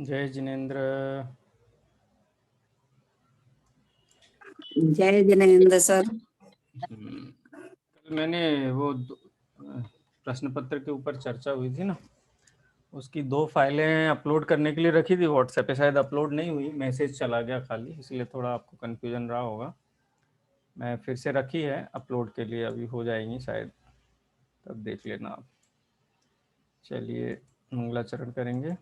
जय जिनेन्द्र। जय जिनेन्द्र सर। कल मैंने वो प्रश्न पत्र के ऊपर चर्चा हुई थी ना, उसकी 2 फाइलें अपलोड करने के लिए रखी थी व्हाट्सएप पे, शायद अपलोड नहीं हुई, मैसेज चला गया खाली, इसलिए थोड़ा आपको कन्फ्यूजन रहा होगा। मैं फिर से रखी है अपलोड के लिए, अभी हो जाएंगी शायद, तब देख लेना आप। चलिए मंगलाचरण करेंगे।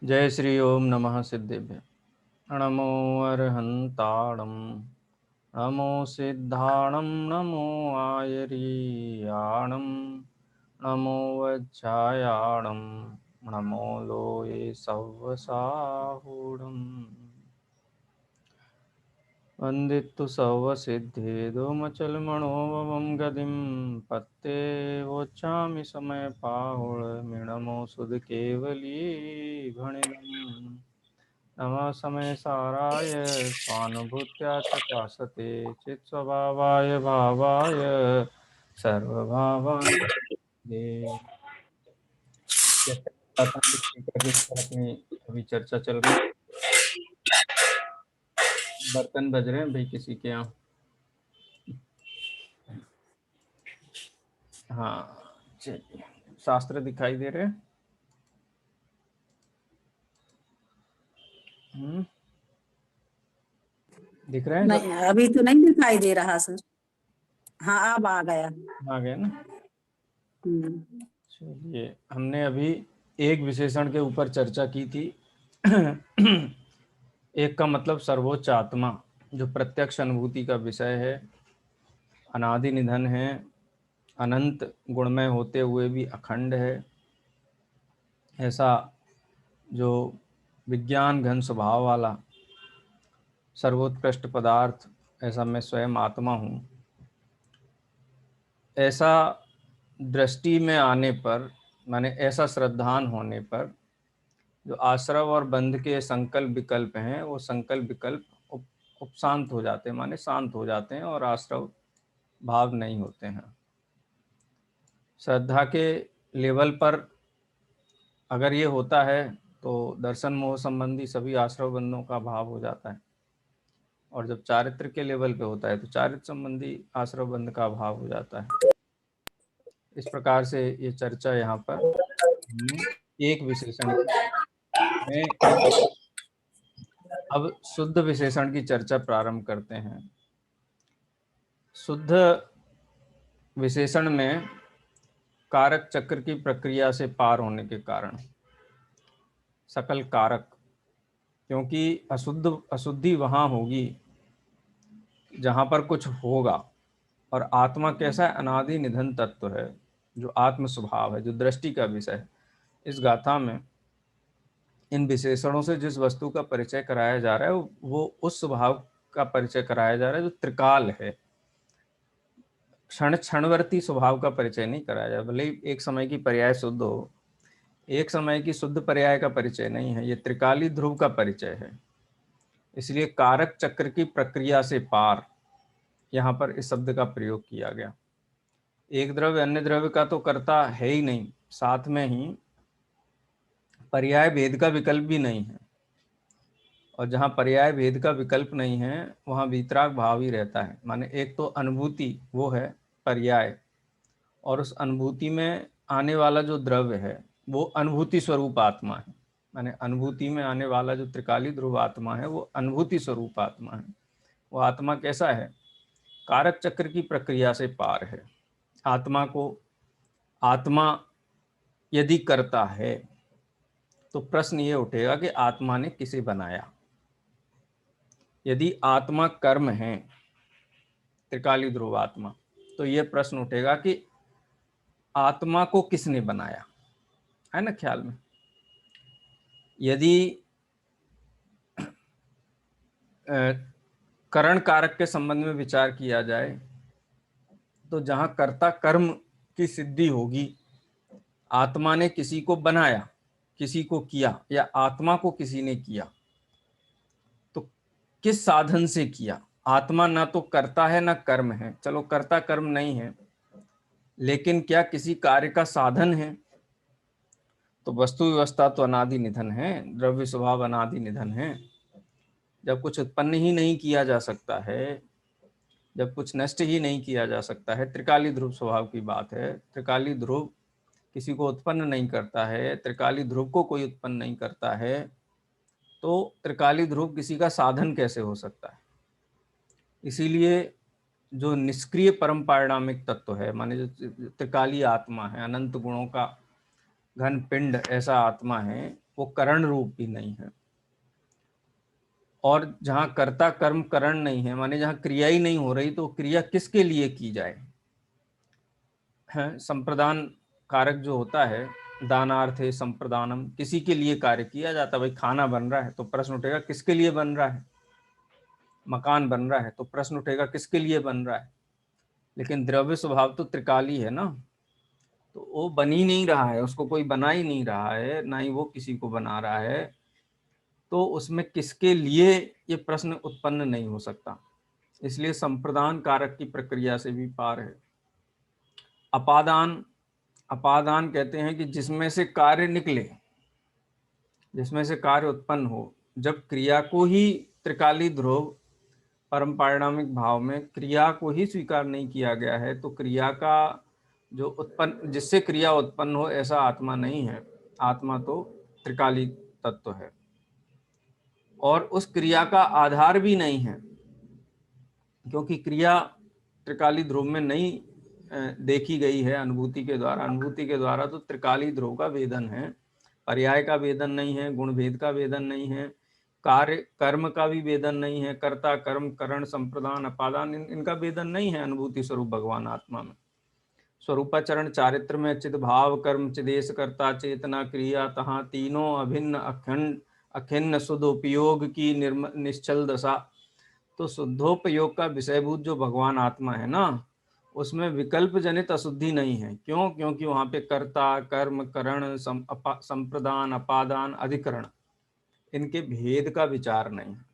जय श्री ओम नमः सिद्धेभ्य। नमो अर्हन्ताणं नमो सिद्धाणं नमो आयर्याणं नमो वज्रायाणं नमो लोये सव्वसाहूढम्। वन्दितु सव्वसिद्धेदोमचलमणोभवं गतिं पत्ते वोचामि समयपाहुळमिणमो सुधकेवली भणिनम्। नमः समय साराय स्वानुभूत्या चकासते चित्स्वभावाय भावाय सर्वभावान् दे। जैसे स्पीकर के ऊपर अपनी अभी चर्चा चल रही है। बर्तन बज रहे हैं भाई किसी के यहाँ। हाँ चलिए, शास्त्र दिखाई दे रहे हैं। दिख रहे हैं नहीं, अभी तो नहीं दिखाई दे रहा सर। हाँ अब आ गया। आ गया ना। चलिए, हमने अभी एक विशेषण के ऊपर चर्चा की थी। एक का मतलब सर्वोच्च आत्मा, जो प्रत्यक्ष अनुभूति का विषय है, अनादि निधन है, अनंत गुणमय होते हुए भी अखंड है, ऐसा जो विज्ञान घन स्वभाव वाला सर्वोत्कृष्ट पदार्थ, ऐसा मैं स्वयं आत्मा हूँ। ऐसा दृष्टि में आने पर, माने ऐसा श्रद्धान होने पर, जो आश्रव और बंध के संकल्प विकल्प हैं, वो संकल्प विकल्प उपशांत हो जाते हैं, माने शांत हो जाते हैं, और आश्रव भाव नहीं होते हैं। श्रद्धा के लेवल पर अगर ये होता है तो दर्शन मोह संबंधी सभी आश्रव बंधों का भाव हो जाता है, और जब चारित्र के लेवल पे होता है तो चारित्र संबंधी आश्रव बंध का भाव हो जाता है। इस प्रकार से ये चर्चा यहाँ पर एक विशेषण में, अब शुद्ध विशेषण की चर्चा प्रारंभ करते हैं। शुद्ध विशेषण में कारक चक्र की प्रक्रिया से पार होने के कारण सकल कारक, क्योंकि अशुद्धि वहाँ होगी जहाँ पर कुछ होगा, और आत्मा कैसा है? अनादि निधन तत्व है, जो आत्म स्वभाव है, जो दृष्टि का विषय है। इस गाथा में इन विशेषणों से जिस वस्तु का परिचय कराया जा रहा है, वो उस स्वभाव का परिचय कराया जा रहा है जो त्रिकाल है। क्षणवर्ती स्वभाव का परिचय नहीं कराया जा, भले ही एक समय की पर्याय शुद्ध हो, एक समय की शुद्ध पर्याय का परिचय नहीं है, ये त्रिकाली ध्रुव का परिचय है। इसलिए कारक चक्र की प्रक्रिया से पार, यहाँ पर इस शब्द का प्रयोग किया गया। एक द्रव्य अन्य द्रव्य का तो करता है ही नहीं, साथ में ही पर्याय भेद का विकल्प भी नहीं है, और जहाँ पर्याय भेद का विकल्प नहीं है वहाँ वीतराग भाव ही रहता है। माने एक तो अनुभूति वो है पर्याय, और उस अनुभूति में आने वाला जो द्रव्य है वो अनुभूति स्वरूप आत्मा है। माने अनुभूति में आने वाला जो त्रिकाली ध्रुव आत्मा है वो अनुभूति स्वरूप आत्मा है। वो आत्मा कैसा है? कारक चक्र की प्रक्रिया से पार है। आत्मा को आत्मा यदि करता है तो प्रश्न ये उठेगा कि आत्मा ने किसे बनाया। यदि आत्मा कर्म है, त्रिकाली ध्रुव आत्मा, तो ये प्रश्न उठेगा कि आत्मा को किसने बनाया, है ना ख्याल में? यदि करण कारक के संबंध में विचार किया जाए तो जहां कर्ता कर्म की सिद्धि होगी, आत्मा ने किसी को बनाया, किसी को किया, या आत्मा को किसी ने किया, तो किस साधन से किया? आत्मा ना तो कर्ता है ना कर्म है। चलो कर्ता कर्म नहीं है, लेकिन क्या किसी कार्य का साधन है? तो वस्तु व्यवस्था तो अनादि निधन है, द्रव्य स्वभाव अनादि निधन है। जब कुछ उत्पन्न ही नहीं किया जा सकता है, जब कुछ नष्ट ही नहीं किया जा सकता है, त्रिकाली ध्रुव स्वभाव की बात है। त्रिकाली ध्रुव किसी को उत्पन्न नहीं करता है, त्रिकाली ध्रुव को कोई उत्पन्न नहीं करता है, तो त्रिकाली ध्रुव किसी का साधन कैसे हो सकता है? इसीलिए जो निष्क्रिय परम पारिणामिक तत्व है, माने जो त्रिकाली आत्मा है, अनंत गुणों का घन पिंड ऐसा आत्मा है, वो करण रूप भी नहीं है। और जहाँ कर्ता कर्म करण नहीं है, माने जहाँ क्रिया ही नहीं हो रही, तो क्रिया किसके लिए की जाए? है संप्रदान कारक जो होता है, दानार्थे संप्रदानम, किसी के लिए कार्य किया जाता है। भाई खाना बन रहा है तो प्रश्न उठेगा किसके लिए बन रहा है? मकान बन रहा है तो प्रश्न उठेगा किसके लिए बन रहा है? लेकिन द्रव्य स्वभाव तो त्रिकाली है ना, तो वो बन ही नहीं रहा है, उसको कोई बना ही नहीं रहा है, ना ही वो किसी को बना रहा है, तो उसमें किसके लिए ये प्रश्न उत्पन्न नहीं हो सकता। इसलिए संप्रदान कारक की प्रक्रिया से भी पार है। अपादान, अपादान कहते हैं कि जिसमें से कार्य निकले, जिसमें से कार्य उत्पन्न हो। जब क्रिया को ही त्रिकाली ध्रुव परम पारिणामिक भाव में क्रिया को ही स्वीकार नहीं किया गया है, तो क्रिया का जो उत्पन्न, जिससे क्रिया उत्पन्न हो, ऐसा आत्मा नहीं है। आत्मा तो त्रिकाली तत्व है, और उस क्रिया का आधार भी नहीं है, क्योंकि क्रिया त्रिकाली ध्रुव में नहीं देखी गई है अनुभूति के द्वारा। अनुभूति के द्वारा तो त्रिकाली ध्रुव का वेदन है, पर्याय का वेदन नहीं है, गुण भेद का वेदन नहीं है, कार्य कर्म का भी वेदन नहीं है, कर्ता कर्म करण संप्रदान अपादान इनका वेदन नहीं है अनुभूति स्वरूप भगवान आत्मा में। स्वरूपाचरण चारित्र में चिद भाव कर्म चिदेश कर्ता चेतना क्रिया, तहाँ तीनों अभिन्न अखंड अखिन्न शुद्ध उपयोग की निश्चल दशा। तो शुद्धोपयोग का विषयभूत जो भगवान आत्मा है ना, उसमें विकल्प जनित अशुद्धि नहीं है। क्यों? क्योंकि वहां पे कर्ता कर्म करण संप्रदान अपादान अधिकरण, इनके भेद का विचार नहीं है।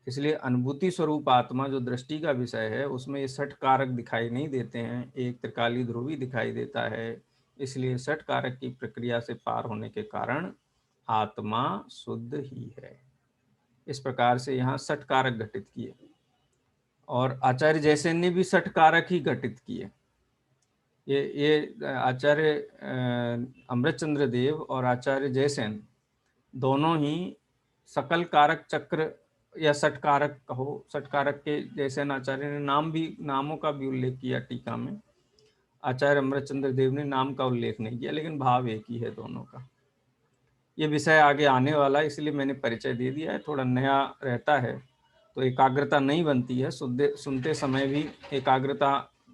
इसलिए अनुभूति स्वरूप आत्मा जो दृष्टि का विषय है, उसमें ये 6 कारक दिखाई नहीं देते हैं, एक त्रिकाली ध्रुवी दिखाई देता है। इसलिए 6 कारक की प्रक्रिया से पार होने के कारण आत्मा शुद्ध ही है। इस प्रकार से यहाँ 6 कारक घटित किए, और आचार्य जयसेन ने भी 6 कारक ही घटित किए। ये आचार्य अमृतचंद्र देव और आचार्य जयसेन दोनों ही सकल कारक चक्र या 6 कारक कहो, 6 कारक के जयसेन आचार्य ने नामों का भी उल्लेख किया टीका में। आचार्य अमृतचंद्र देव ने नाम का उल्लेख नहीं किया, लेकिन भाव एक ही है दोनों का। ये विषय आगे आने वाला है, इसलिए मैंने परिचय दे दिया है। थोड़ा नया रहता है तो एकाग्रता नहीं बनती है, सुनते समय भी एकाग्रता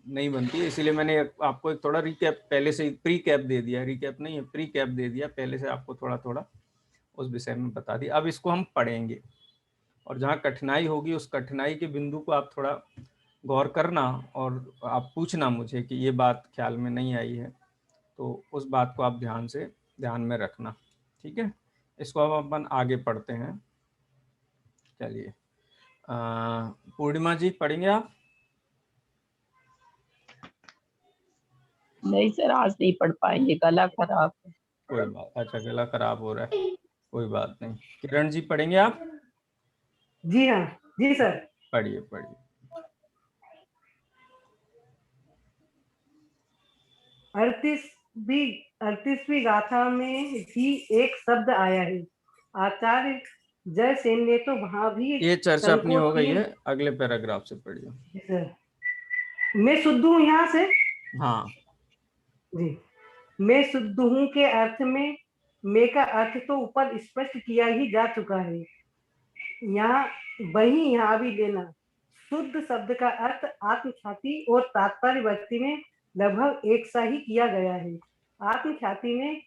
नहीं बनती है, इसीलिए मैंने आपको एक थोड़ा रिकैप पहले से प्री कैप दे दिया। रिकैप नहीं है, प्री कैप दे दिया पहले से, आपको थोड़ा थोड़ा उस विषय में बता दिया। अब इसको हम पढ़ेंगे, और जहाँ कठिनाई होगी उस कठिनाई के बिंदु को आप थोड़ा गौर करना, और आप पूछना मुझे कि ये बात ख्याल में नहीं आई है, तो उस बात को आप ध्यान में रखना। ठीक है, इसको अब अपन आगे पढ़ते हैं। चलिए, पूर्णिमा जी पढ़ेंगे आप? नहीं सर, आज नहीं पढ़ पाएंगे, गला खराब है। कोई बात, अच्छा गला खराब हो रहा है, कोई बात नहीं। किरण जी पढ़ेंगे आप? जी हाँ, जी सर। पढ़िए पढ़िए। 38वीं गाथा में भी एक शब्द आया है। आचार्य जयसेन ने तो वहां भी ये चर्चा अपनी हो गई है, अगले पैराग्राफ से पढ़िए। सर, मैं शुद्ध हूँ यहाँ से। हाँ जी, मैं शुद्ध हूँ के अर्थ में मैं का अर्थ तो ऊपर स्पष्ट किया ही जा चुका है। यहाँ भी लेना। शुद्ध शब्द का अर्थ आत्मख्याति और तात्पर्य व्यक्ति में लगभग एक सा ही किया गया है। आत्मख्याति में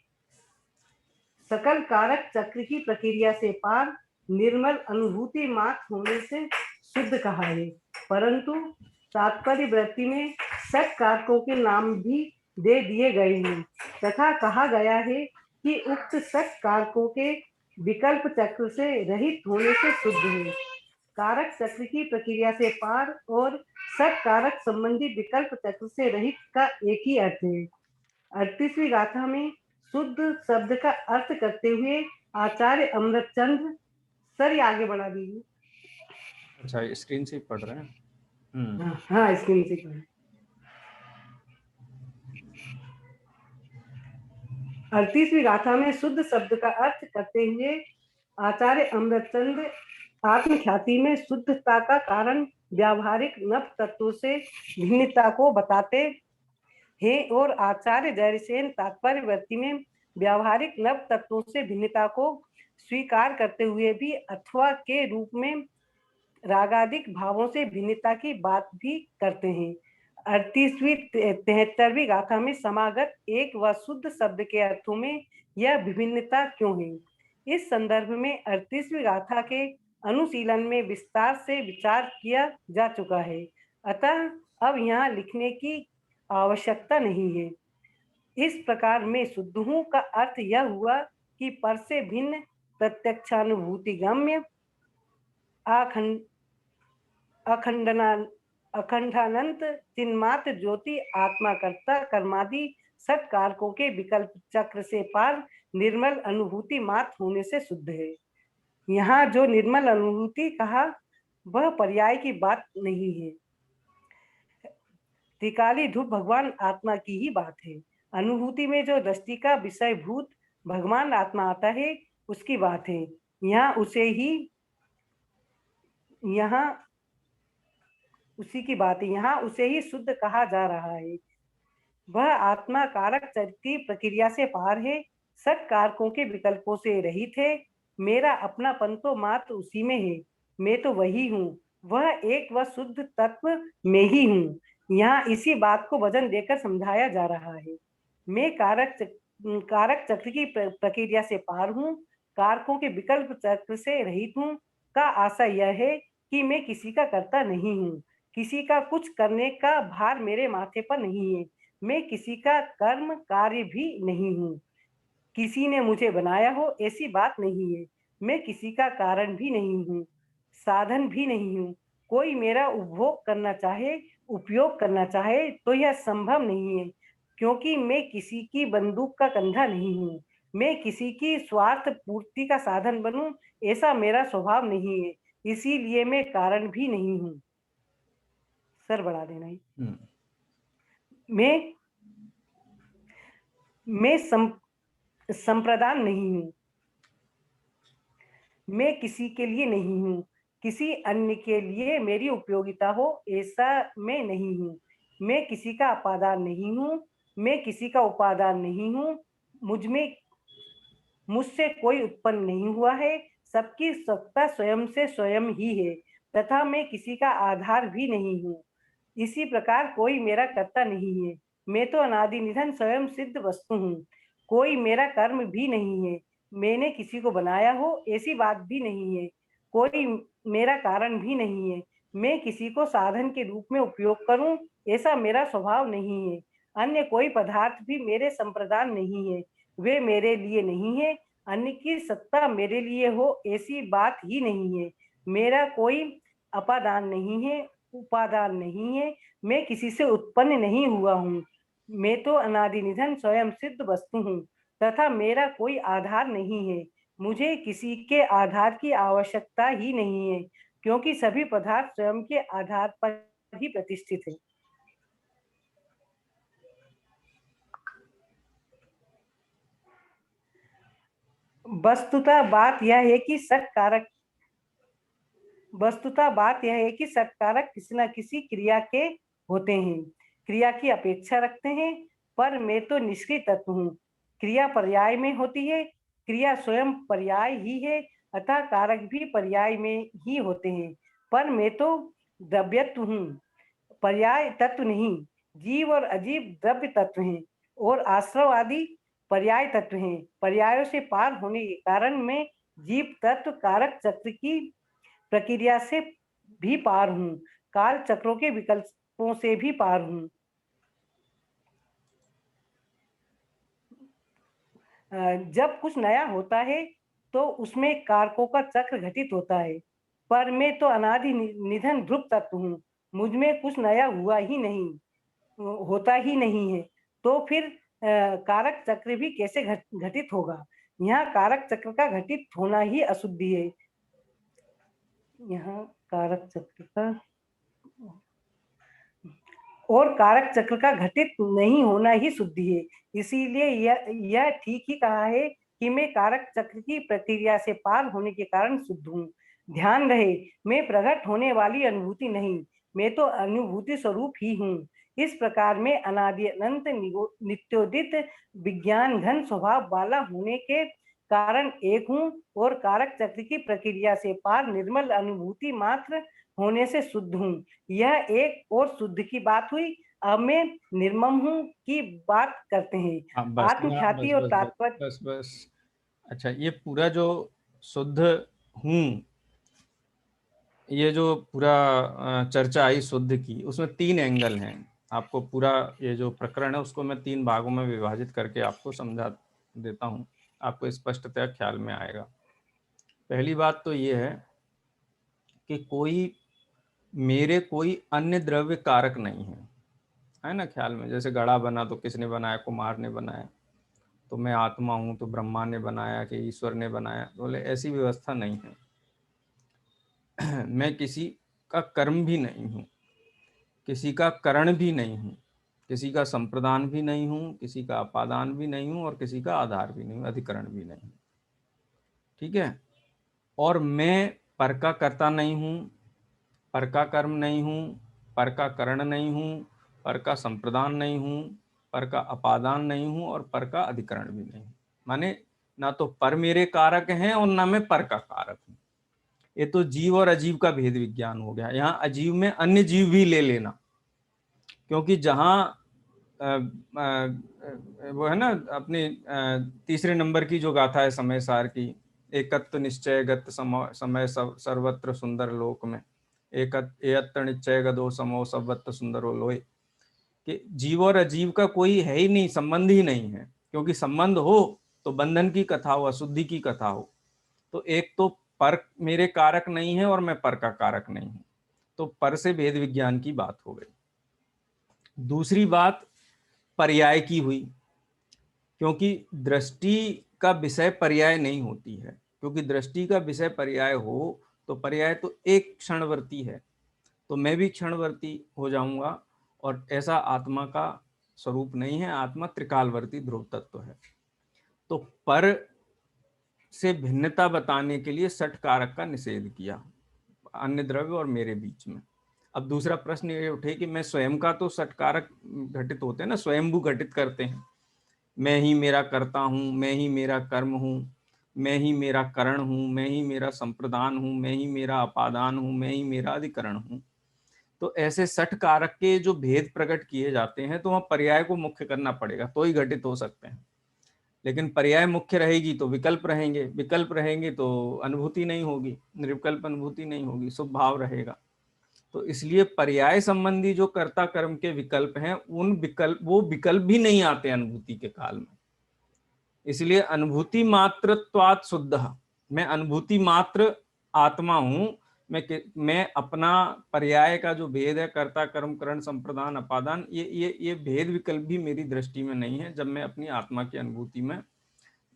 सकल कारक चक्र की प्रक्रिया से पार निर्मल अनुभूति मात्र होने से शुद्ध कहा है, परंतु तात्पर्य वृत्ति में 6 कारकों के नाम भी दे दिए गए हैं तथा कहा गया है कि उक्त 6 कारकों के विकल्प चक्र से रहित होने से शुद्ध है। कारक चक्र की प्रक्रिया से पार और सत कारक संबंधी विकल्प चक्र से रहित का एक ही अर्थ है। 38वीं गाथा में शुद्ध शब्द का अर्थ करते हुए आचार्य अमृतचंद्र, सर ये आगे बढ़ा दीजिए। अच्छा, स्क्रीन से पढ़ रहे हैं। हाँ, स्क्रीन से पढ़। 38वीं गाथा में शुद्ध शब्द का अर्थ करते हुए आचार्य अमृतचंद्र आत्मख्याति में शुद्धता का कारण व्यावहारिक नव तत्वों से भिन्नता को बताते हैं और आचार्य जयसेन तात्पर्यवर्ती में व्यावहारिक नव तत्वों से भिन्नता को स्वीकार करते हुए भी अथवा के रूप में रागादिक भावों से भिन्नता की बात भी करते हैं। 73वीं गाथा में समागत एक व शुद्ध शब्द के अर्थों में यह विभिन्नता क्यों है, इस संदर्भ में 38वीं गाथा के अनुशीलन में विस्तार से विचार किया जा चुका है, अतः अब यहाँ लिखने की आवश्यकता नहीं है। इस प्रकार मैं शुद्ध हूँ का अर्थ यह हुआ कि पर से भिन्न प्रत्यक्षानुभूति गम्य अखंडानंत चिन्मात्र ज्योति आत्माकर्ता कर्मादि सत कारकों के विकल्प चक्र से पार निर्मल अनुभूति मात्र होने से शुद्ध है। यहाँ जो निर्मल अनुभूति कहा वह पर्याय की बात नहीं है, त्रिकाली धूप भगवान आत्मा की ही बात है। अनुभूति में जो दृष्टि का विषय भूत भगवान आत्मा आता है उसकी बात है। यहाँ उसी की बात है, यहाँ उसे ही शुद्ध कहा जा रहा है। वह आत्मा कारक चक्र की प्रक्रिया से पार है, सत कारकों के विकल्पों से रहित है। मेरा अपनापन तो मात्र उसी में है, मैं तो वही हूँ, वह एक व शुद्ध तत्व में ही हूँ। यहाँ इसी बात को वजन देकर समझाया जा रहा है। मैं कारक चक्र की प्रक्रिया से पार हूँ, कारकों के विकल्प चक्र से रहित हूँ का आशय यह है कि मैं किसी का कर्ता नहीं हूँ, किसी का कुछ करने का भार मेरे माथे पर नहीं है, मैं किसी का कर्म कार्य भी नहीं हूँ, किसी ने मुझे बनाया हो ऐसी बात नहीं है, मैं किसी का कारण भी नहीं हूँ, साधन भी नहीं हूँ। कोई मेरा उपभोग करना चाहे, उपयोग करना चाहे तो यह संभव नहीं है, क्योंकि मैं किसी की बंदूक का कंधा नहीं हूँ। मैं किसी की स्वार्थ पूर्ति का साधन बनूं ऐसा मेरा स्वभाव नहीं है, इसीलिए मैं कारण भी नहीं हूँ। सर बढ़ा देना ही। मैं संप्रदान नहीं हूँ, मैं किसी के लिए नहीं हूँ, किसी अन्य के लिए मेरी उपयोगिता हो ऐसा मैं नहीं हूँ। मैं किसी का अपादान नहीं हूँ, मैं किसी का उपादान नहीं हूँ, मुझसे कोई उत्पन्न नहीं हुआ है, सबकी सत्ता स्वयं से स्वयं ही है, तथा मैं किसी का आधार भी नहीं हूँ। इसी प्रकार कोई मेरा कर्ता नहीं है, मैं तो अनादि निधन स्वयं सिद्ध वस्तु हूँ। कोई मेरा कर्म भी नहीं है, मैंने किसी को बनाया हो ऐसी बात भी नहीं है। कोई मेरा कारण भी नहीं है, मैं किसी को साधन के रूप में उपयोग करूं ऐसा मेरा स्वभाव नहीं है। अन्य कोई पदार्थ भी मेरे संप्रदान नहीं है, वे मेरे लिए नहीं है। अन्य की सत्ता मेरे लिए हो ऐसी बात ही नहीं है। मेरा कोई अपादान नहीं है, उपादान नहीं है, मैं किसी से उत्पन्न नहीं हुआ हूँ। मैं तो अनादि निधन स्वयं सिद्ध वस्तु हूँ, तथा मेरा कोई आधार नहीं है। मुझे किसी के आधार की आवश्यकता ही नहीं है, क्योंकि सभी पदार्थ स्वयं के आधार पर ही प्रतिष्ठित है। वस्तुतः बात यह है कि सत्कारक किसी न किसी क्रिया के होते हैं, क्रिया की अपेक्षा रखते हैं, पर मैं तो निष्क्रिय तत्व हूँ। क्रिया पर्याय में होती है, क्रिया स्वयं पर्याय ही है, अतः कारक भी पर्याय में ही होते हैं, पर मैं तो द्रव्यत्व हूँ, पर्याय तत्व नहीं। जीव और अजीव द्रव्य तत्व हैं और आश्रव आदि पर्याय तत्व हैं। पर्यायों से पार होने के कारण मैं जीव तत्व कारक चक्र की प्रक्रिया से भी पार हूँ, काल चक्रों के विकल्पों से भी पार हूँ। जब कुछ नया होता है तो उसमें कारकों का चक्र घटित होता है। पर मैं तो अनादि निधन ध्रुव तत्व हूँ, मुझ में कुछ नया हुआ ही नहीं, होता ही नहीं है, तो फिर कारक चक्र भी कैसे घटित होगा? यहाँ कारक चक्र का घटित होना ही अशुद्धि है। यहाँ कारक चक्र का और कारक चक्र का घटित नहीं होना ही शुद्धि है। इसीलिए यह ठीक ही कहा है कि मैं कारक चक्र की प्रक्रिया से पार होने के कारण शुद्ध हूँ। ध्यान रहे, मैं प्रकट होने वाली अनुभूति नहीं, मैं तो अनुभूति स्वरूप ही हूँ। इस प्रकार में अनादि अनंत नित्योदित विज्ञान घन स्वभाव वाला होने के कारण एक हूँ और कारक चक्र की प्रक्रिया से पार निर्मल अनुभूति मात्र होने से शुद्ध हूँ। यह एक और शुद्ध की बात हुई। अब मैं निर्मम हूँ की बात करते हैं। बस आत्मख्याति और तात्पर्य। बस बस। अच्छा, ये पूरा जो शुद्ध हूँ, ये जो पूरा चर्चा आई शुद्ध की, उसमें 3 एंगल हैं। आपको पूरा ये जो प्रकरण है उसको मैं 3 भागों में विभाजित करके आपको समझा देता हूँ, आपको स्पष्टतया ख्याल में आएगा। पहली बात तो ये है कि कोई अन्य द्रव्य कारक नहीं है ना ख्याल में। जैसे घड़ा बना तो किसने बनाया? कुम्हार ने बनाया। तो मैं आत्मा हूँ तो ब्रह्मा ने बनाया कि ईश्वर ने बनाया? बोले ऐसी व्यवस्था नहीं है। मैं किसी का कर्म भी नहीं हूँ, किसी का करण भी नहीं हूँ, किसी का संप्रदान भी नहीं हूँ, किसी का अपादान भी नहीं हूँ और किसी का आधार भी नहीं हूँ, अधिकरण भी नहीं हूँ। ठीक है। और मैं पर का कर्ता नहीं हूँ, पर का कर्म नहीं हूँ, पर का करण नहीं हूँ, पर का संप्रदान नहीं हूँ, पर का अपादान नहीं हूँ और पर का अधिकरण भी नहीं हूँ। माने ना तो पर मेरे कारक हैं और ना मैं पर का कारक हूँ। ये तो जीव और अजीव का भेद विज्ञान हो गया। यहाँ अजीव में अन्य जीव भी ले लेना, क्योंकि जहाँ वो है ना अपनी तीसरे नंबर की जो गाथा है समय सार की, एकत्व निश्चय गत समय सर्वत्र सुंदर लोक में, एकत्र निश्चय गदो समो सर्वत्र सुंदरो लोय, कि जीव और अजीव का कोई है ही नहीं, संबंध ही नहीं है। क्योंकि संबंध हो तो बंधन की कथा हो, अशुद्धि की कथा हो। तो एक तो पर मेरे कारक नहीं है और मैं पर का कारक नहीं हूं, तो पर से भेद विज्ञान की बात हो गई। दूसरी बात पर्याय की हुई, क्योंकि दृष्टि का विषय पर्याय नहीं होती है। क्योंकि दृष्टि का विषय पर्याय हो तो पर्याय तो एक क्षणवर्ती है, तो मैं भी क्षणवर्ती हो जाऊंगा, और ऐसा आत्मा का स्वरूप नहीं है। आत्मा त्रिकालवर्ती ध्रुव तत्व है। तो पर से भिन्नता बताने के लिए सठ कारक का निषेध किया अन्य द्रव्य और मेरे बीच में। अब दूसरा प्रश्न ये उठे कि मैं स्वयं का तो सठ कारक घटित होते हैं ना, स्वयंभू घटित करते हैं। मैं ही मेरा कर्ता हूँ, मैं ही मेरा कर्म हूँ, मैं ही मेरा करण हूँ, मैं ही मेरा संप्रदान हूँ, मैं ही मेरा अपादान हूँ, मैं ही मेरा अधिकरण हूँ। तो ऐसे सठ कारक के जो भेद प्रकट किए जाते हैं, तो वहाँ पर्याय को मुख्य करना पड़ेगा तो ही घटित हो सकते हैं। लेकिन पर्याय मुख्य रहेगी तो विकल्प रहेंगे, विकल्प रहेंगे तो अनुभूति नहीं होगी, निर्विकल्प अनुभूति नहीं होगी, शुभ भाव रहेगा। तो इसलिए पर्याय संबंधी जो कर्ता कर्म के विकल्प हैं, वो विकल्प भी नहीं आते अनुभूति के काल में। इसलिए अनुभूति मात्रत्वात् शुद्ध, मैं अनुभूति मात्र आत्मा हूं। मैं अपना पर्याय का जो भेद है, कर्ता कर्म करण संप्रदान अपादान, ये भेद विकल्प भी मेरी दृष्टि में नहीं है जब मैं अपनी आत्मा की अनुभूति में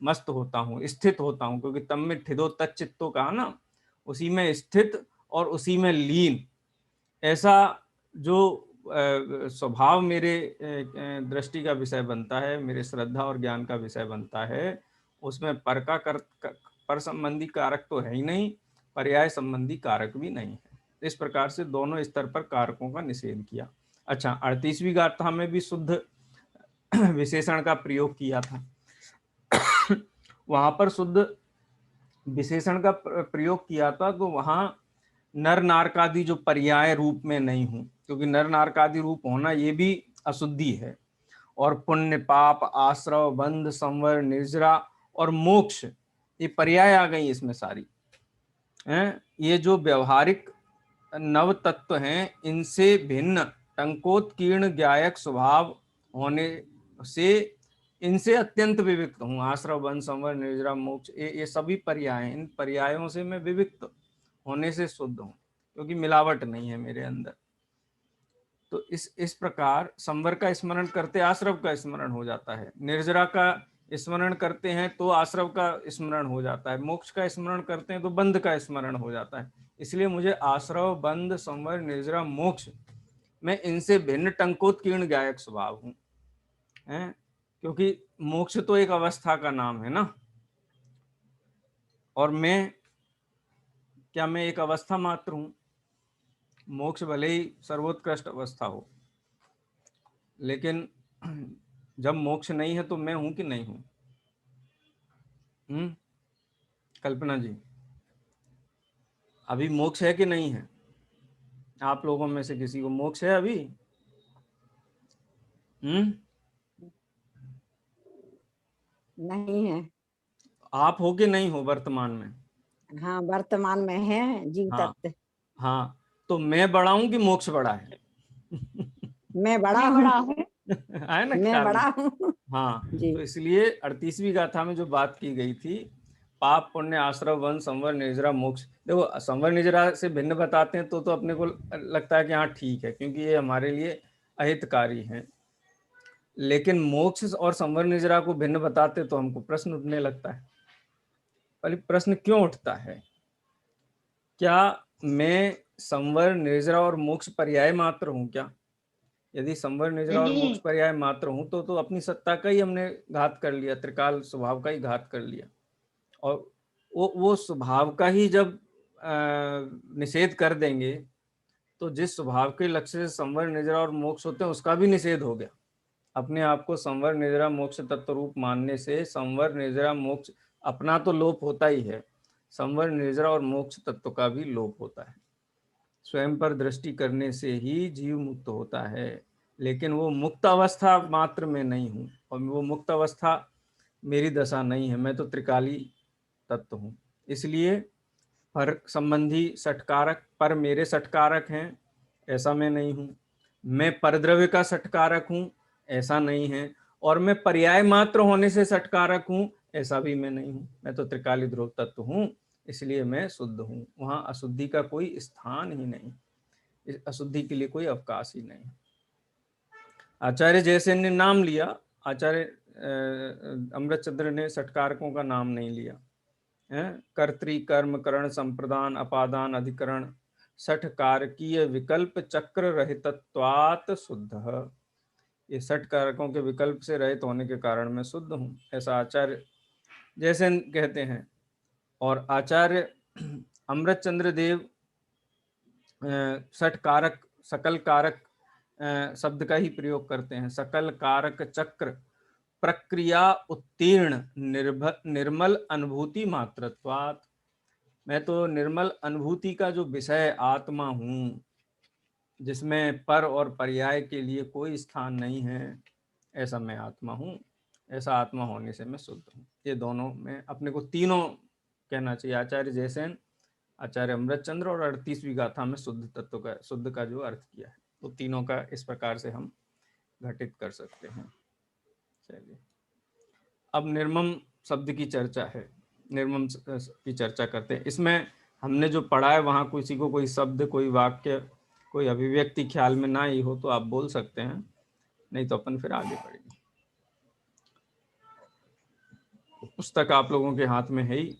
मस्त होता हूँ, स्थित होता हूँ। क्योंकि तम में ठिदो तच्चित्तो कहा ना, उसी में स्थित और उसी में लीन, ऐसा जो स्वभाव मेरे दृष्टि का विषय बनता है, मेरे श्रद्धा और ज्ञान का विषय बनता है, उसमें पर संबंधी कारक तो है ही नहीं, पर्याय संबंधी कारक भी नहीं है। इस प्रकार से दोनों स्तर पर कारकों का निषेध किया। अच्छा, 38वीं गाथा में भी शुद्ध विशेषण का प्रयोग किया था। वहां पर शुद्ध विशेषण का प्रयोग किया था, तो वहां नर नारकादि जो पर्याय रूप में नहीं हूं, क्योंकि नर नारकादि रूप होना ये भी अशुद्धि है। और पुण्य पाप आश्रव बंध संवर निर्जरा और मोक्ष, ये पर्याय आ गई इसमें सारी हैं। ये जो व्यवहारिक नव तत्व हैं, इनसे भिन्न टंकोत्कीर्ण ज्ञायक स्वभाव होने से इनसे अत्यंत विविक्त हूँ। आश्रव बंध संवर निर्जरा मोक्ष, ये सभी पर्याय, इन पर्यायों से मैं विविक्त होने से शुद्ध हूँ, क्योंकि मिलावट नहीं है मेरे अंदर। तो इस प्रकार संवर का स्मरण करते आश्रव का स्मरण हो जाता है, निर्जरा का स्मरण करते हैं तो आश्रव का स्मरण हो जाता है, मोक्ष का स्मरण करते हैं तो बंध का स्मरण हो जाता है। इसलिए मुझे आश्रव, बंध, संवर, निर्जरा, मोक्ष, मैं इनसे भिन्न टंकोत्कीर्ण गायक स्वभाव हूँ, हैं, क्योंकि मोक्ष तो एक अवस्था का नाम है ना, और मैं एक अवस्था मात्र हूं। मोक्ष भले ही सर्वोत्कृष्ट अवस्था हो, लेकिन जब मोक्ष नहीं है तो मैं हूं कि नहीं हूं? कल्पना जी, अभी मोक्ष है कि नहीं है? आप लोगों में से किसी को मोक्ष है अभी? नहीं है। आप हो कि नहीं हो वर्तमान में? हाँ, वर्तमान में है जीव हाँ, तत्व। हाँ, तो मैं बड़ा हूं कि मोक्ष बड़ा है? मैं बड़ा हूँ। है ना, मैं बड़ा हूँ। हाँ, जी। तो इसलिए 38वीं गाथा में जो बात की गई थी, पाप, पुण्य, आश्रव, वन, संवर, निर्जरा, मोक्ष, देखो संवर निर्जरा से भिन्न बताते हैं तो अपने को लगता है कि हाँ ठीक है, क्योंकि ये हमारे लिए अहितकारी हैं। लेकिन मोक्ष और संवर निर्जरा को भिन्न बताते तो हमको प्रश्न उठने लगता है। पहले प्रश्न क्यों उठता है? क्या मैं संवर, निर्जरा और मोक्ष पर्याय मात्र हूं क्या? यदि संवर, निर्जरा और मोक्ष पर्याय मात्र हूं तो अपनी सत्ता का ही हमने घात कर लिया, त्रिकाल स्वभाव का ही घात कर लिया। और वो स्वभाव का ही जब निषेध कर देंगे तो जिस स्वभाव के लक्ष्य से संवर, निर्जरा और मोक्ष होते हैं उसका भी निषेध हो गया। अपने आप को संवर, निर्जरा, मोक्ष तत्व रूप मानने से संवर, निर्जरा, मोक्ष अपना तो लोप होता ही है, संवर, निर्जरा और मोक्ष तत्व का भी लोप होता है। स्वयं पर दृष्टि करने से ही जीव मुक्त होता है, लेकिन वो मुक्त अवस्था मात्र में नहीं हूँ, और वो मुक्त अवस्था मेरी दशा नहीं है, मैं तो त्रिकाली तत्व हूँ। इसलिए पर संबंधी षटकारक पर मेरे षटकारक हैं, ऐसा मैं नहीं हूँ। मैं परद्रव्य का षटकारक हूँ, ऐसा नहीं है। और मैं पर्याय मात्र होने से षटकारक हूँ, ऐसा भी मैं नहीं हूँ। मैं तो त्रिकाली ध्रुव तत्व हूँ, इसलिए मैं शुद्ध हूँ। वहाँ अशुद्धि का कोई स्थान ही नहीं, इस अशुद्धि के लिए कोई अवकाश ही नहीं। आचार्य जैसे ने नाम लिया, आचार्य अमृतचंद्र ने षटकारकों का नाम नहीं लिया। कर्तृ, कर्म, करण, संप्रदान, अपादान, अधिकरण, षट कारकीय विकल्प चक्र रहितत्वात् शुद्ध। ये षट कारकों के विकल्प से रहित होने के कारण मैं शुद्ध हूँ, ऐसा आचार्य जैसे कहते हैं। और आचार्य अमृतचंद्र देव षट कारक, सकल कारक शब्द का ही प्रयोग करते हैं। सकल कारक चक्र प्रक्रिया उत्तीर्ण निर्मल अनुभूति मात्रत्वात्। मैं तो निर्मल अनुभूति का जो विषय आत्मा हूँ, जिसमें पर और पर्याय के लिए कोई स्थान नहीं है, ऐसा मैं आत्मा हूँ। ऐसा आत्मा होने से मैं शुद्ध हूँ। ये दोनों में अपने को तीनों कहना चाहिए। आचार्य जयसेन, आचार्य अमृतचंद्र और 38वीं गाथा में शुद्ध तत्व का, शुद्ध का जो अर्थ किया है, तो तीनों का इस प्रकार से हम घटित कर सकते हैं। चलिए, अब निर्मम शब्द की चर्चा है, निर्मम की चर्चा करते हैं। इसमें हमने जो पढ़ा है वहाँ किसी को कोई शब्द, कोई वाक्य, कोई अभिव्यक्ति ख्याल में ना ही हो तो आप बोल सकते हैं, नहीं तो अपन फिर आगे बढ़ेंगे। पुस्तक आप लोगों के हाथ में है ही।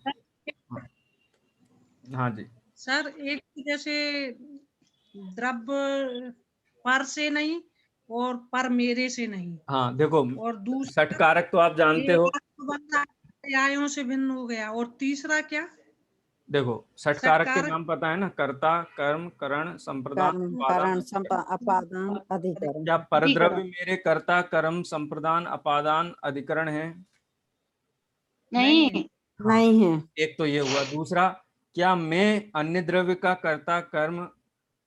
हाँ जी सर, एक जैसे द्रव्य पर से नहीं और पर मेरे से नहीं। हाँ, देखो, और दूसरा षट कारक तो आप जानते हो, पर्यायों से भिन्न हो गया। और तीसरा क्या? देखो षट कारक के नाम पता है ना, कर्ता, कर्म, करण, संप्रदान, अपादान, अधिकरण। क्या परद्रव्य मेरे कर्ता, कर्म, संप्रदान, अपादान, अधिकरण है? नहीं, नहीं है। एक तो ये हुआ। दूसरा, क्या मैं अन्य द्रव्य का कर्ता, कर्म,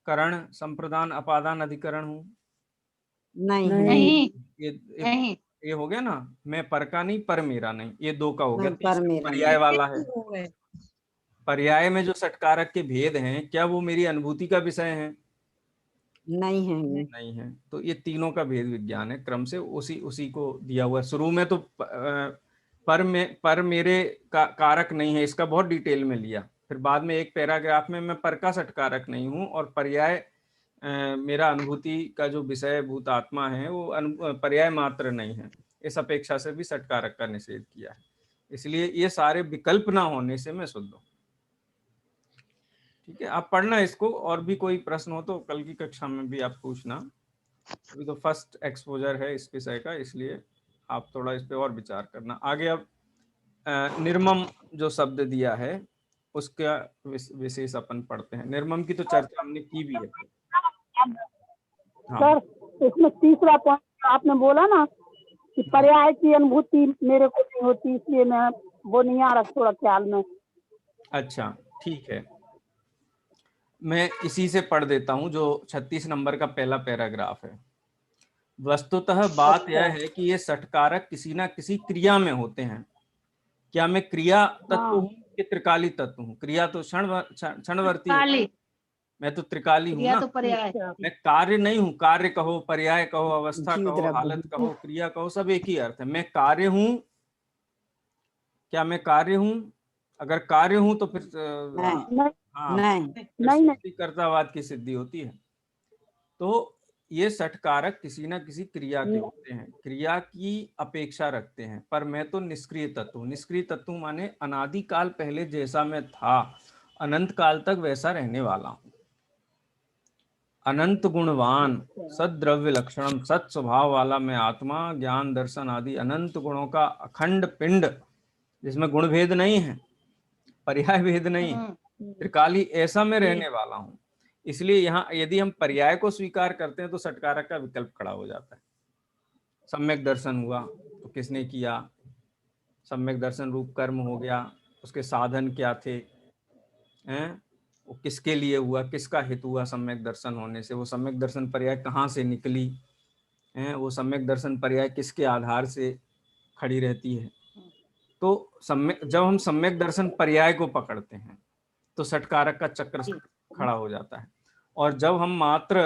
करण, संप्रदान, अपादान, अधिकरण हूँ? नहीं। ये हो गया ना। मैं पर का नहीं, पर मेरा नहीं, ये दो का हो गया। पर मेरा पर्याय वाला है। पर्याय में जो षटकारक के भेद हैं, क्या वो मेरी अनुभूति का विषय है? नहीं है। तो ये तीनों का भेद विज्ञान है, क्रम से उसी को दिया हुआ। शुरू में तो पर मेरे का कारक नहीं है, इसका बहुत डिटेल में लिया फिर बाद में एक पैराग्राफ में मैं पर का षटकारक नहीं हूँ और पर्याय मेरा अनुभूति का जो विषय भूत आत्मा है वो पर्याय मात्र नहीं है, इस अपेक्षा से भी षटकारक का निषेध किया है। इसलिए ये सारे विकल्प ना होने से मैं शुद्ध हूँ। ठीक है, आप पढ़ना इसको, और भी कोई प्रश्न हो तो कल की कक्षा में भी आप पूछना। अभी तो फर्स्ट एक्सपोजर है इस विषय का, इसलिए आप थोड़ा इस पे और विचार करना। आगे अब निर्मम जो शब्द दिया है उसका विशेष अपन पढ़ते हैं। निर्मम की तो चर्चा हमने की भी है। हाँ। सर इसमें तीसरा पॉइंट आपने बोला ना कि पर्याय की अनुभूति मेरे को नहीं होती, इसलिए मैं वो नहीं आ रहा थोड़ा ख्याल में। अच्छा ठीक है, मैं इसी से पढ़ देता हूँ जो 36 नंबर का पहला पैराग्राफ है। वस्तुतः बात यह है कि ये षटकारक किसी ना किसी क्रिया में होते हैं। क्या मैं क्रिया तत्व हूँ कि त्रिकाली तत्व हूँ? क्रिया तो क्षणवर्ती है, मैं तो त्रिकाली हूँ ना। तो पर्याय मैं कार्य नहीं हूँ, कार्य कहो, पर्याय कहो, अवस्था कहो, हालत कहो, क्रिया कहो, सब एक ही अर्थ है। मैं कार्य हूँ, क्या मैं कार्य हूँ? अगर कार्य हूँ तो फिर नहीं कर्तावाद की सिद्धि होती है। तो ये षटकारक किसी ना किसी क्रिया के होते हैं, क्रिया की अपेक्षा रखते हैं, पर मैं तो निष्क्रिय तत्व हूँ। निष्क्रिय तत्व माने अनादिकाल पहले जैसा मैं था अनंत काल तक वैसा रहने वाला हूँ। अनंत गुणवान, सद्द्रव्य लक्षणम, सत स्वभाव वाला मैं आत्मा, ज्ञान दर्शन आदि अनंत गुणों का अखंड पिंड, जिसमें गुण भेद नहीं है, पर्याय भेद नहीं है, त्रिकाली, ऐसा मैं रहने वाला हूँ। इसलिए यहाँ यदि हम पर्याय को स्वीकार करते हैं तो षटकारक का विकल्प खड़ा हो जाता है। सम्यक दर्शन हुआ तो किसने किया? सम्यक दर्शन रूप कर्म हो गया, उसके साधन क्या थे, हैं, वो किसके लिए हुआ, किसका हित हुआ सम्यक दर्शन होने से, वो सम्यक दर्शन पर्याय कहाँ से निकली है, वो सम्यक दर्शन पर्याय किसके आधार से खड़ी रहती है। तो जब हम सम्यक दर्शन पर्याय को पकड़ते हैं तो षटकारक का चक्र खड़ा हो जाता है। और जब हम मात्र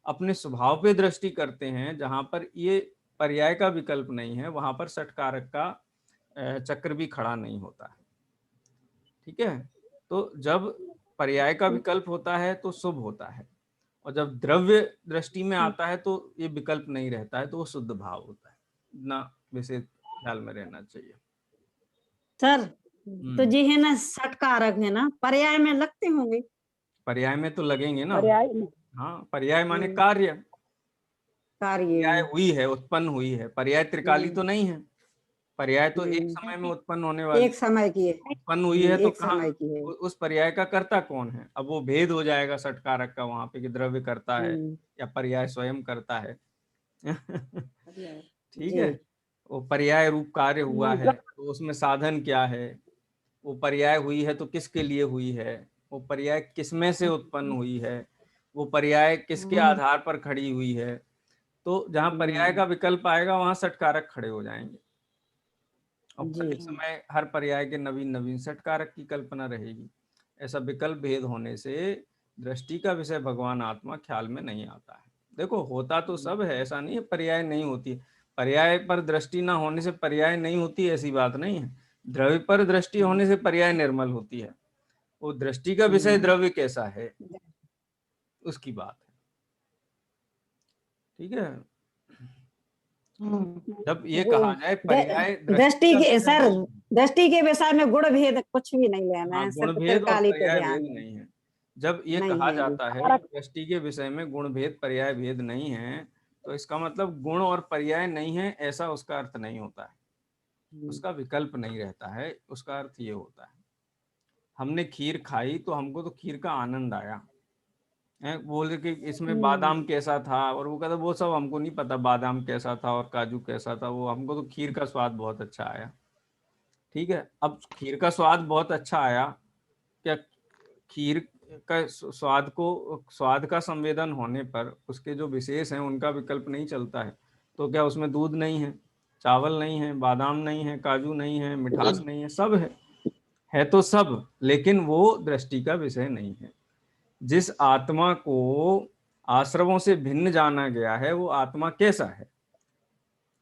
अपने स्वभाव पे दृष्टि करते हैं जहां पर ये पर्याय का विकल्प नहीं है, वहां पर षटकारक का चक्र भी खड़ा नहीं होता है। ठीक है, तो जब पर्याय का विकल्प होता है तो शुभ होता है, और जब द्रव्य दृष्टि में आता है तो ये विकल्प नहीं रहता है, तो वो शुद्ध भाव होता है। इतना विशेष ख्याल में रहना चाहिए। सर तो जी है ना षटकारक है ना, पर्याय में लगते होंगे। पर्याय में तो लगेंगे ना। पर्याय में हाँ, पर्याय माने कार्य, पर्याय कार्य हुई है, उत्पन्न हुई है। पर्याय त्रिकाली तो नहीं है, पर्याय तो एक समय में उत्पन्न होने वाली, एक समय की है, उत्पन्न हुई है, तो एक समय की है। उस पर्याय का कर्ता कौन है? अब वो भेद हो जाएगा षटकारक का वहां पे कि द्रव्य करता है या पर्याय स्वयं करता है। ठीक है, वो पर्याय रूप कार्य हुआ है तो उसमें साधन क्या है, वो पर्याय हुई है तो किसके लिए हुई है, वो पर्याय किसमें से उत्पन्न हुई है, वो पर्याय किसके आधार पर खड़ी हुई है। तो जहां पर्याय का विकल्प आएगा वहां षटकारक खड़े हो जाएंगे, और प्रति समय हर पर्याय के नवीन नवीन षटकारक की कल्पना रहेगी। ऐसा विकल्प भेद होने से दृष्टि का विषय भगवान आत्मा ख्याल में नहीं आता है। देखो होता तो सब है, ऐसा नहीं है पर्याय नहीं होती, पर्याय पर दृष्टि ना होने से पर्याय नहीं होती, ऐसी बात नहीं है। द्रव्य पर दृष्टि होने से पर्याय निर्मल होती है, वो दृष्टि का विषय द्रव्य कैसा है उसकी बात है। ठीक है, जब ये कहा जाए पर्याय दृष्टि के सर, दृष्टि के विषय में गुण भेद कुछ भी नहीं लेना है, गुण भेद और पर्याय भेद नहीं है। जब ये कहा जाता है दृष्टि के विषय में गुण भेद पर्याय भेद नहीं है, तो इसका मतलब गुण और पर्याय नहीं है ऐसा उसका अर्थ नहीं होता है, उसका विकल्प नहीं रहता है। उसका अर्थ ये होता है, हमने खीर खाई तो हमको तो खीर का आनंद आया, बोले कि इसमें बादाम कैसा था, और वो कहता वो सब हमको नहीं पता बादाम कैसा था और काजू कैसा था, वो हमको तो खीर का स्वाद बहुत अच्छा आया। ठीक है, अब खीर का स्वाद बहुत अच्छा आया, क्या खीर का स्वाद का संवेदन होने पर उसके जो विशेष हैं उनका विकल्प नहीं चलता है? तो क्या उसमें दूध नहीं है, चावल नहीं है, बादाम नहीं है, काजू नहीं है, मिठास नहीं है, सब है तो सब, लेकिन वो दृष्टि का विषय नहीं है। जिस आत्मा को आश्रमों से भिन्न जाना गया है वो आत्मा कैसा है?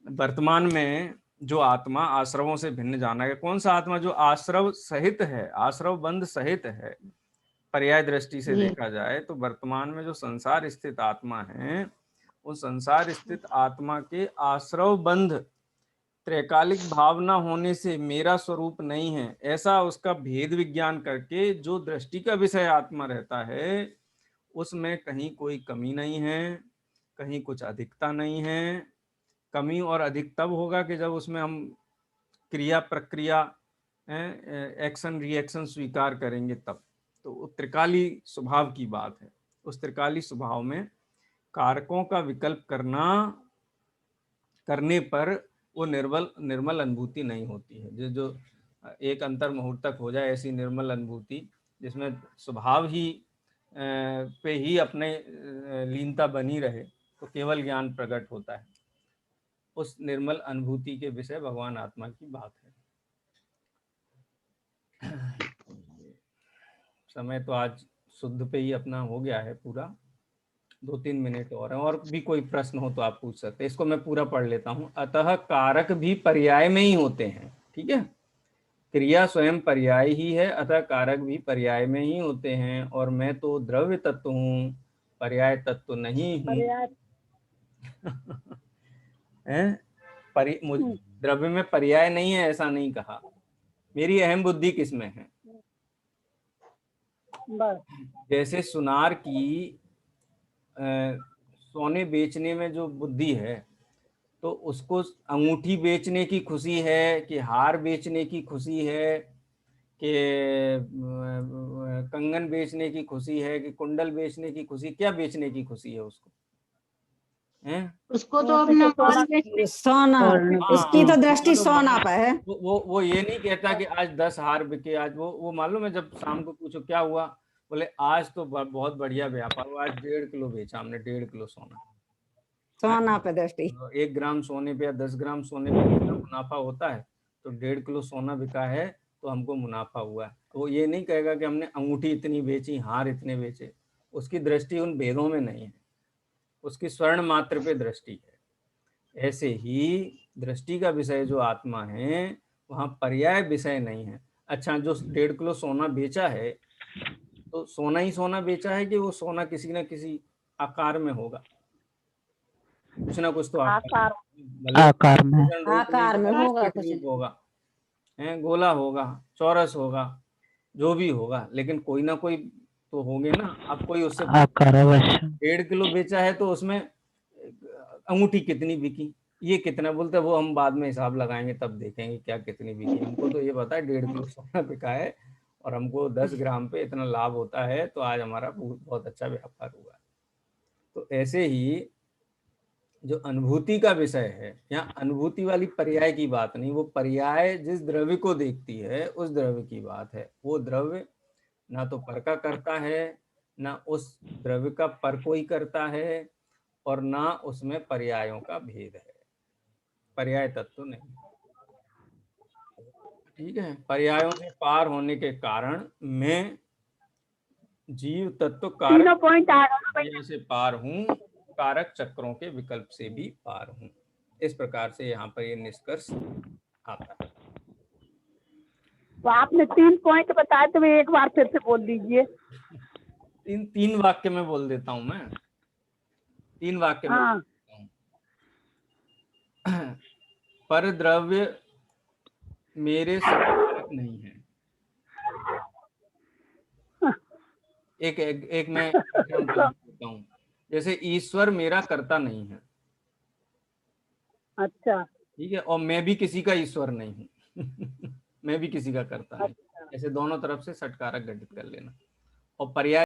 वर्तमान में जो आत्मा आश्रवों से भिन्न जाना है। कौन सा आत्मा? जो आश्रव सहित है, आश्रव बंध सहित है। पर्याय दृष्टि से जी। देखा जाए तो वर्तमान में जो संसार स्थित आत्मा है, उस संसार स्थित आत्मा के आश्रव बंध त्रैकालिक भावना होने से मेरा स्वरूप नहीं है, ऐसा उसका भेद विज्ञान करके जो दृष्टि का विषय आत्मा रहता है, उसमें कहीं कोई कमी नहीं है, कहीं कुछ अधिकता नहीं है। कमी और अधिक तब होगा कि जब उसमें हम क्रिया प्रक्रिया, एक्शन रिएक्शन स्वीकार करेंगे तब। तो त्रिकाली स्वभाव की बात है। उस त्रिकाली स्वभाव में कारकों का विकल्प करने पर वो निर्मल अनुभूति नहीं होती है। जो एक अंतर मुहूर्तक हो जाए ऐसी निर्मल अनुभूति, जिसमें स्वभाव ही पे ही अपने लीनता बनी रहे, तो केवल ज्ञान प्रकट होता है। उस निर्मल अनुभूति के विषय भगवान आत्मा की बात है। समय तो आज शुद्ध पे ही अपना हो गया है पूरा, 2-3 मिनट और भी कोई प्रश्न हो तो आप पूछ सकते हैं। इसको मैं पूरा पढ़ लेता हूं। अतः कारक भी पर्याय में ही होते हैं, ठीक है। क्रिया स्वयं पर्याय ही है, अतः कारक भी पर्याय में ही होते हैं। और मैं तो द्रव्य तत्व हूँ, पर्याय तत्व नहीं हूँ। द्रव्य में पर्याय नहीं है ऐसा नहीं कहा। मेरी अहम बुद्धि किसमें है? जैसे सुनार की सोने बेचने में जो बुद्धि है, तो उसको अंगूठी बेचने की खुशी है कि हार बेचने की खुशी है कि कंगन बेचने की खुशी है कि कुंडल बेचने की खुशी? क्या बेचने की खुशी है उसको? हैं? उसको तो अपना माल बेचने सोना, इसकी तो दृष्टि सोना पे है। वो ये नहीं कहता कि आज 10 हार बिके। आज वो मालूम है, जब शाम को पूछो क्या हुआ, बोले आज तो बहुत बढ़िया व्यापार हुआ, आज 1.5 किलो बेचा हमने, 1.5 किलो सोना। सोना पे दृष्टि। 1 ग्राम सोने पे या 10 ग्राम सोने पे कितना मुनाफा होता है? तो 1.5 किलो सोना बिका है तो हमको मुनाफा हुआ है। तो वो ये नहीं कहेगा कि हमने अंगूठी इतनी बेची, हार इतने बेचे। उसकी दृष्टि उन भेदों में नहीं है, उसकी स्वर्ण मात्र पे दृष्टि है। ऐसे ही दृष्टि का विषय जो आत्मा है, वहां पर्याय विषय नहीं है। अच्छा, जो 1.5 किलो सोना बेचा है, तो सोना ही सोना बेचा है कि वो सोना किसी न किसी आकार में होगा? कुछ ना कुछ तो आकार आकार में होगा कुछ। होगा, गोला होगा, चौरस होगा, जो भी होगा, लेकिन कोई ना कोई तो होंगे ना। अब कोई उससे 1.5 किलो बेचा है तो उसमें अंगूठी कितनी बिकी, ये कितना बोलते, वो हम बाद में हिसाब लगाएंगे, तब देखेंगे क्या कितनी बिकी। हमको तो ये पता है 1.5 किलो सोना बिका है और हमको 10 ग्राम पे इतना लाभ होता है, तो आज हमारा बहुत अच्छा व्यापार हुआ है। तो ऐसे ही जो अनुभूति का विषय है, यहाँ अनुभूति वाली पर्याय की बात नहीं, वो पर्याय जिस द्रव्य को देखती है उस द्रव्य की बात है। वो द्रव्य ना तो पर का करता है, ना उस द्रव्य का पर कोई करता है, और ना उसमें पर्यायों का भेद है। पर्याय तत्व नहीं, ठीक है। पर्यायों से पार होने के कारण मैं जीव तत्व कारक पर्याय से पार हूँ, कारक चक्रों के विकल्प से भी पार हूँ। इस प्रकार से यहाँ पर ये निष्कर्ष आता है। तो आपने 3 पॉइंट बताए, तो एक बार फिर से बोल दीजिए। 3 वाक्य में बोल देता हूँ मैं, 3 वाक्य में बोल देता हूँ। पर द्रव्य मेरे से कारक नहीं है। एक मैं एग्जाम्पल देता हूँ। जैसे ईश्वर मेरा कर्ता नहीं है, अच्छा, ठीक है, और मैं भी किसी का ईश्वर नहीं हूँ। मैं भी किसी का कर्ता नहीं। ऐसे दोनों तरफ से षटकारक घटित कर लेना। और पर्याय